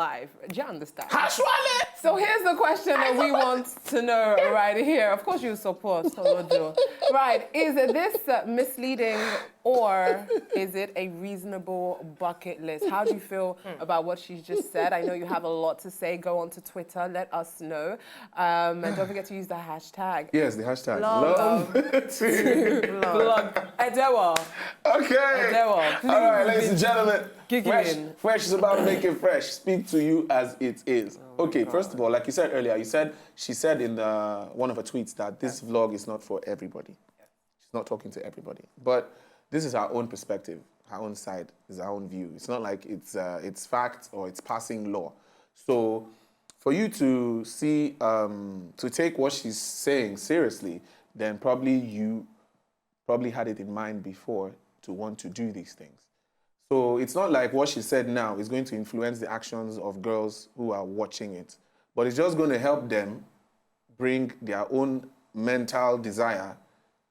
life. Do you understand? Hashwale! So here's the question that we want to know right here. Of course you support Tolodo. Right, is this misleading or is it a reasonable bucket list? How do you feel about what she's just said? I know you have a lot to say. Go on to Twitter, let us know. And don't forget to use the hashtag. Yes, the hashtag. Love to blog. Edewa. Okay. Edewa, please. All right, ladies and gentlemen. Giggling. Fresh is about to make it fresh. Speak to you as it is. Okay, first of all, like you said earlier, she said in one of her tweets that this vlog is not for everybody. She's not talking to everybody. But this is her own perspective, her own side, is her own view. It's not like it's fact or it's passing law. So for you to see, to take what she's saying seriously, then you probably had it in mind before to want to do these things. So it's not like what she said now is going to influence the actions of girls who are watching it, but it's just going to help them bring their own mental desire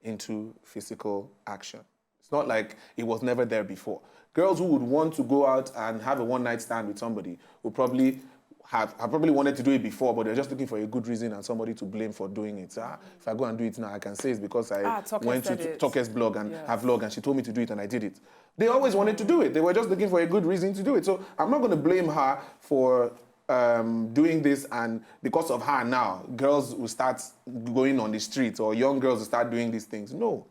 into physical action. It's not like it was never there before. Girls who would want to go out and have a one-night stand with somebody will probably have probably wanted to do it before, but they're just looking for a good reason and somebody to blame for doing it. If I go and do it now, I can say it's because I went to TOKE's blog and her vlog and she told me to do it and I did it. They always wanted to do it. They were just looking for a good reason to do it. So I'm not going to blame her for doing this, and because of her now, girls will start going on the streets or young girls will start doing these things. No.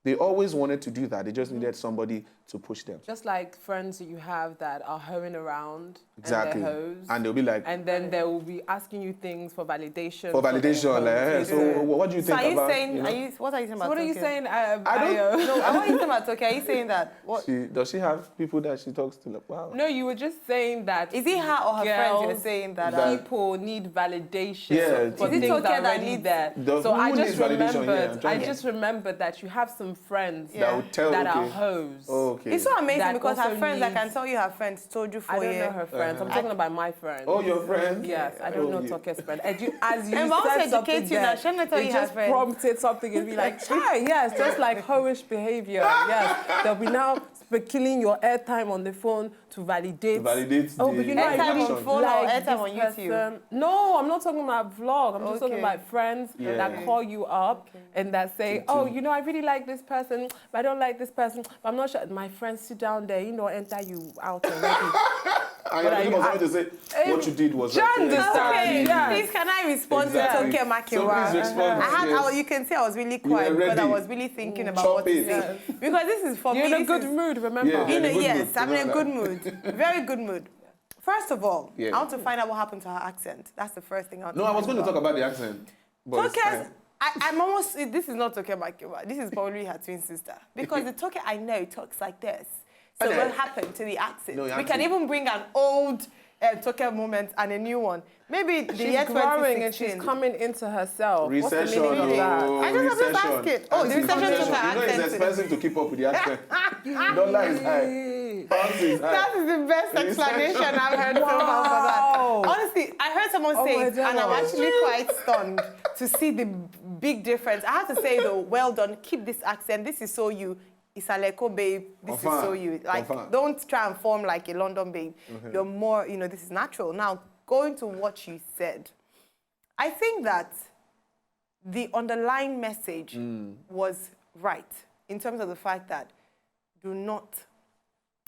They always wanted to do that. They just needed somebody to push them. Just like friends that you have that are hoeing around exactly. and they're hoes. And they'll be like... And then they will be asking you things for validation. For validation, like, hey, so what do you think about... Saying, what are you saying about What are you TOKE? saying? I don't know. What are you saying about TOKE? Are you saying that? What? Does she have people that she talks to? Like, wow. No, you were just saying that... Is it her or her friends you were saying that... People need validation. Yeah. For is it things TOKE that needs there. So I just remembered that you have some friends that are hoes. Oh, okay. It's so amazing because her friends, I can tell you her friends told you for years. I don't know her friends. I'm talking about my friends. Oh, your friends? Yes, I don't know TOKE's friend. As you said something there, it just prompted something and be like, hi, yes, just like hoish behavior. Yes, they'll be now killing your airtime on the phone to validate. But you know, airtime on phone or airtime on YouTube? No, I'm not talking about vlog. I'm just talking about friends that call you up and that say, oh, you know, I really like this person, but I don't like this person. But I'm not sure. My friends sit down there, you know, enter you out already. I was going to say what you did was right. Okay, please can I respond to TOKE MAKINWA? So please respond. You can see I was really quiet because I was really thinking about what to say. Because this is for me. You're in a good mood, remember? Yes, I'm in a good mood. Very good mood. First of all, I want to find out what happened to her accent. That's the first thing I want to I was going to talk about the accent. I'm almost, this is not TOKE MAKINWA. This is probably her twin sister. Because the TOKE I know talks like this. So what happened to the accent? We can even bring an old TOKE moment and a new one. Maybe the year 2016. Growing and she's coming into herself. Recession. What's the meaning of that? I just have to ask it. Oh, the recession took her accent. You know it's expensive to keep up with the accent. Dollar is high. Pounds is high. That is the best explanation I've heard so far for that. Honestly, I heard someone say it, and I'm actually quite stunned to see the big difference. I have to say though, well done. Keep this accent. This is so you. Isaleko babe, this is so you. Like, don't try and form like a London babe. You're more, you know, this is natural. Now, going to what you said, I think that the underlying message was right in terms of the fact that do not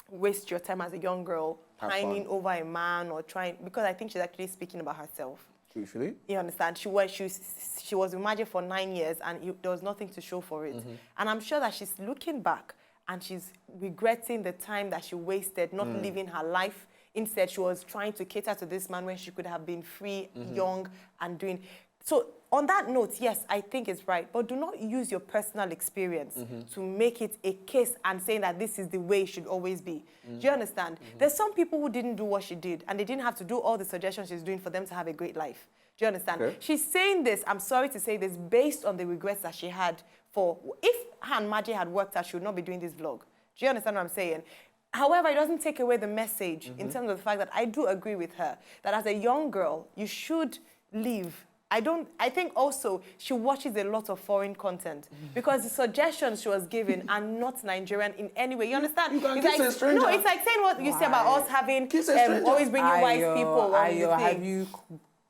waste your time as a young girl pining over a man or trying, because I think she's actually speaking about herself. Truthfully? You understand? She was with Magic for 9 years and there was nothing to show for it. And I'm sure that she's looking back and she's regretting the time that she wasted not living her life. Instead, she was trying to cater to this man when she could have been free, young, and doing... So on that note, yes, I think it's right. But do not use your personal experience to make it a case and saying that this is the way it should always be. Do you understand? There's some people who didn't do what she did, and they didn't have to do all the suggestions she's doing for them to have a great life. Do you understand? Okay. She's saying this, I'm sorry to say this, based on the regrets that she had for... If her and Maggie had worked out, she would not be doing this vlog. Do you understand what I'm saying? However, it doesn't take away the message in terms of the fact that I do agree with her that as a young girl, you should live I think also she watches a lot of foreign content because the suggestions she was given are not Nigerian in any way. You understand? You can it's kiss like, a stranger. no, it's like saying what you say about us having Kiss a stranger. always bringing white people on the thing. Have you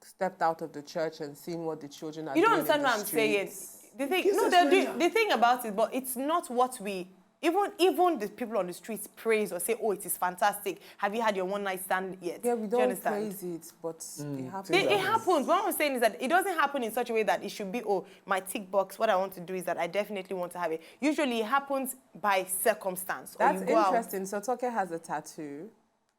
stepped out of the church and seen what the children are You doing don't understand in the what I'm saying. streets? The thing, Kiss no, a stranger. the thing about it, but it's not what we. Even the people on the streets praise or say, "Oh, it is fantastic." Have you had your one night stand yet? Yeah, we Do you don't understand? praise it, but it happens. It happens. What I'm saying is that it doesn't happen in such a way that it should be, oh, my tick box, what I want to do is that I definitely want to have it. Usually it happens by circumstance. That's or you go out. interesting. So TOKE has a tattoo.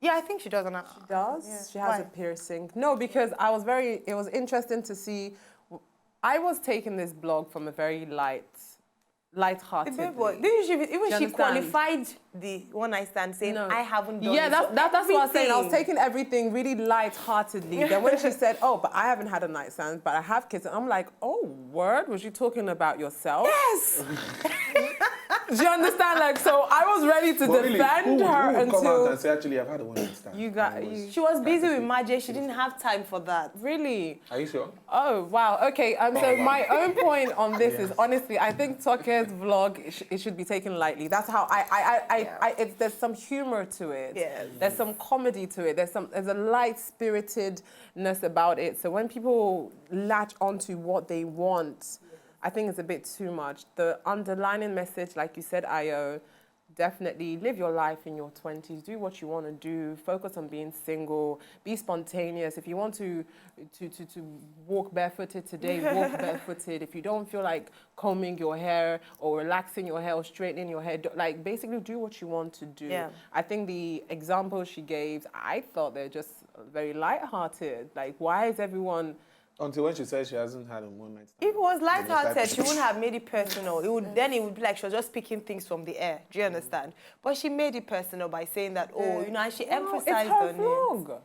Yeah, I think she does. She does? Yeah. She has Why? a piercing. No, because it was interesting to see. I was taking this blog from a very light-hearted. Even she understand? qualified the one night stand saying, No. I haven't done Yeah, it. that's what I was saying. I was everything- taking everything really light-heartedly. Then when she said, oh, but I haven't had a night stand, but I have kids, I'm like, oh, word? Was you talking about yourself? Yes! Do you understand? Like, so I was ready to But really, defend who her will come out until and say, actually, I've had a one-night stand. you got And it you. was She was busy with catastrophic. Maje. She didn't have time for that. Really? Are you sure? Oh, wow. Okay. So wow. my own point on this is, honestly, I think TOKE's vlog, it should be taken lightly. That's how there's some humor to it. Yes. There's some comedy to it. There's a light-spiritedness about it. So when people latch onto what they want, I think it's a bit too much. The underlining message, like you said, Ayo, definitely live your life in your 20s. Do what you want to do. Focus on being single. Be spontaneous. If you want to walk barefooted today, walk barefooted. If you don't feel like combing your hair or relaxing your hair or straightening your hair, like basically do what you want to do. Yeah. I think the examples she gave, I thought they're just very lighthearted. Like, why is everyone... Until when she said she hasn't had a one-night stand. If it was lighthearted, like- she wouldn't have made it personal. Then it would be like she was just picking things from the air. Do you understand? But she made it personal by saying that, oh, you know, and she emphasized it's her on it. vlog.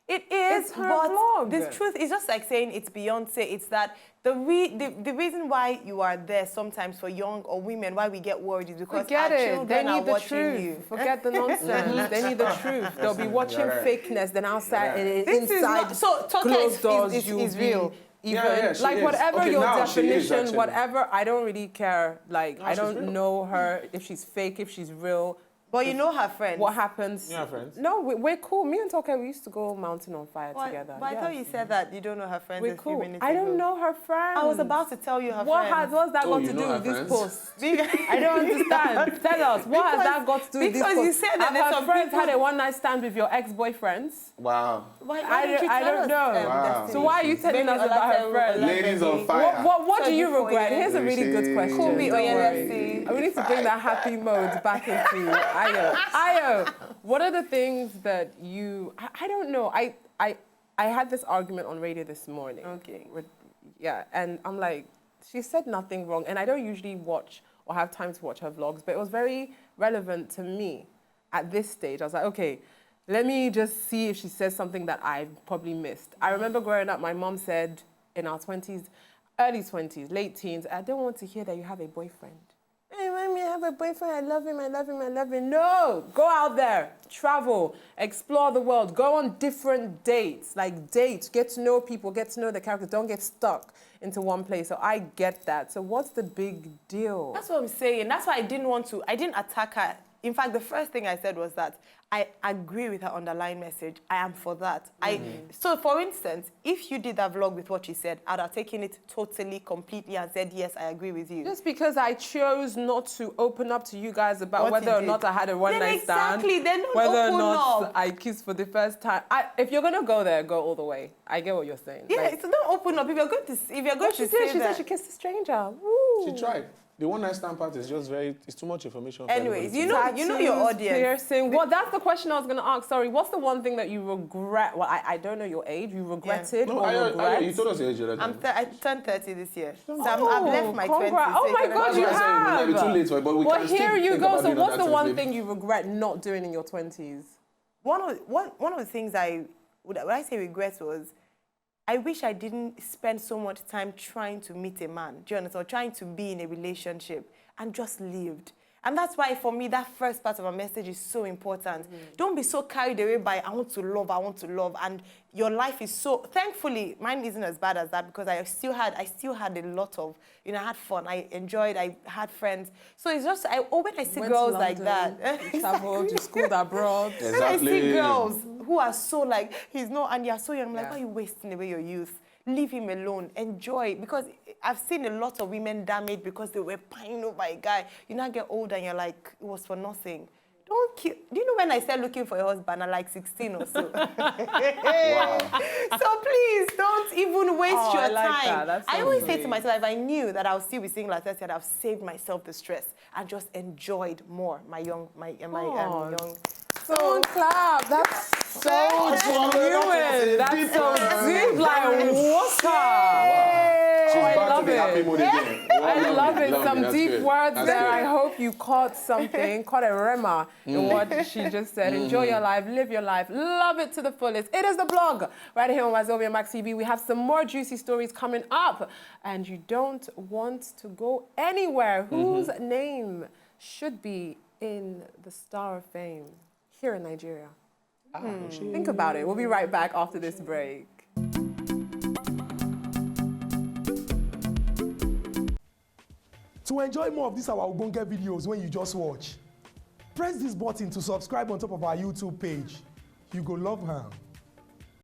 It is, It's her but vlog. the truth is just like saying it's Beyonce. It's that the reason why you are there sometimes for young or women, why we get worried is because Forget our it. They children are need the watching truth. you. Forget the nonsense. They need the truth. They'll be watching You're right. fakeness. Then outside, This is inside not, so TOKE closed doors, is you'll be real. even Yeah, she like is. whatever Okay, your now she is, definition, actually. whatever. I don't really care. Like I she's don't real. know her if she's fake, if she's real. But you know her friends. What happens? You have friends? No, we're cool. Me and TOKE, we used to go mountain on fire But together. I thought Yes. you said that you don't know her friends We're a few cool. minutes I don't ago. know her friends. I was about to tell you her What's friends. that Oh, got you to know do her with this friends? post? Because I don't understand. Tell us, what has that got to do with this because post? you said that Have there's her some friends people- had a one-night stand with your ex-boyfriends? Wow. Why I didn't you don't tell us, know. Wow. Destiny? So why are you telling Maybe us about her Olatero- friends? Ladies on fire. What do you Sorry, regret? Foye. Here's a really good question. Cool me, Don't Oye, worry. let's see. We need to bring that happy mode back into Ayo. Ayo, what are the things that you... I don't know. I had this argument on radio this morning. Okay. Yeah, and I'm like, she said nothing wrong. And I don't usually watch or have time to watch her vlogs, but it was very relevant to me at this stage. I was like, okay, let me just see if she says something that I probably missed. I remember growing up, my mom said in our 20s, early 20s, late teens, I don't want to hear that you have a boyfriend. Hey, let me have a boyfriend. I love him. I love him. I love him. No, go out there, travel, explore the world, go on different dates, like date, get to know people, get to know the characters. Don't get stuck into one place. So I get that. So what's the big deal? That's what I'm saying. That's why I didn't attack her. In fact, the first thing I said was that I agree with her underlying message. I am for that. So, for instance, if you did that vlog with what she said, I'd have taken it totally, completely and said, yes, I agree with you. Just because I chose not to open up to you guys about What whether you or did. not I had a one-night stand. Exactly, then don't whether or open not up. I kissed for the first time. If you're going to go there, go all the way. I get what you're saying. Yeah, Like, so don't open up. If you're going to she say said that. she kissed a stranger. Woo. She tried. The one-night stand part is just it's too much information for Anyways, everybody to you know your Tattoos, audience. Piercing. Well, that's the question I was going to ask. Sorry, what's the one thing that you regret? Well, I don't know your age. You regretted No, or regret? you told us your age the other time. I turned 30 this year. So I've left my 20s. Oh my God, That's you why I said it might be have. too late for it, but we Well, can still here you think go. about So it on what's that the one sense, thing maybe. you regret not doing in your 20s? One of the things when I say regret was, I wish I didn't spend so much time trying to meet a man, do you understand, or trying to be in a relationship and just lived. And that's why, for me, that first part of a message is so important. Don't be so carried away by, I want to love, and your life is so, thankfully, mine isn't as bad as that, because I still had a lot of, I had fun, I enjoyed, I had friends. So it's just, when I see girls like that. Traveled, you schooled abroad. When I see girls who are so like, and you're so young, I'm like, why are you wasting away your youth? Leave him alone, enjoy, because I've seen a lot of women damaged because they were pining over a guy. You now get older and you're like, it was for nothing. Don't kill. Do you know when I started looking for a husband at like 16 or so? Wow. So please, don't even waste your I like time. that. I always say to myself, if I knew that I'll still be single at 30, I'd have saved myself the stress and just enjoyed more my young. So clap. That's so genuine. That's so deep, like water. She's I back love to the happy mood again. I love it. Some That's deep good. words That's there. good. I hope you caught something, caught a rema in what she just said. Enjoy your life, live your life, love it to the fullest. It is the blog right here on Wazobia Max TV. We have some more juicy stories coming up, and you don't want to go anywhere. Whose name should be in the Star of Fame here in Nigeria? Think about it. We'll be right back after this break. To enjoy more of these our Ogbonge videos when you just watch, press this button to subscribe on top of our YouTube page. You go love her.